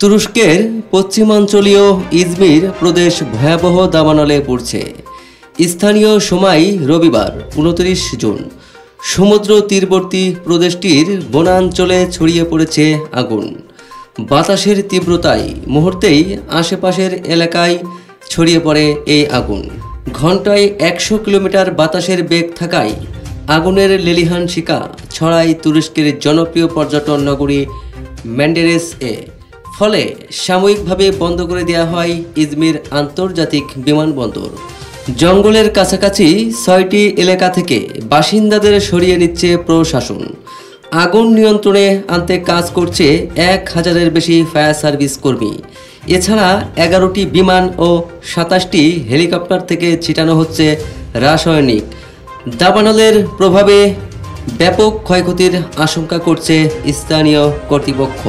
তুরস্কের পশ্চিমাঞ্চলীয় ইজমির প্রদেশ ভয়াবহ দাবানলে পড়ছে। স্থানীয় সময় রবিবার ২৯ জুন সমুদ্র তীরবর্তী প্রদেশটির বনাঞ্চলে ছড়িয়ে পড়েছে আগুন। বাতাসের তীব্রতায় মুহূর্তেই আশেপাশের এলাকায় ছড়িয়ে পড়ে এই আগুন। ঘন্টায় ১০০ কিলোমিটার বাতাসের বেগ থাকায় আগুনের লেলিহান শিখা ছড়ায় তুরস্কের জনপ্রিয় পর্যটন নগরী মেন্ডেরেস-এ। ফলে সাময়িকভাবে বন্ধ করে দেওয়া হয় ইজমির আন্তর্জাতিক বিমানবন্দর। জঙ্গলের কাছাকাছি ৬টি এলাকা থেকে বাসিন্দাদের সরিয়ে নিচ্ছে প্রশাসন। আগুন নিয়ন্ত্রণে আনতে কাজ করছে ১,০০০-এর বেশি ফায়ার সার্ভিস কর্মী। এছাড়া ১১টি বিমান ও ২৭টি হেলিকপ্টার থেকে ছিটানো হচ্ছে রাসায়নিক। দাবানলের প্রভাবে ব্যাপক ক্ষয়ক্ষতির আশঙ্কা করছে স্থানীয় কর্তৃপক্ষ।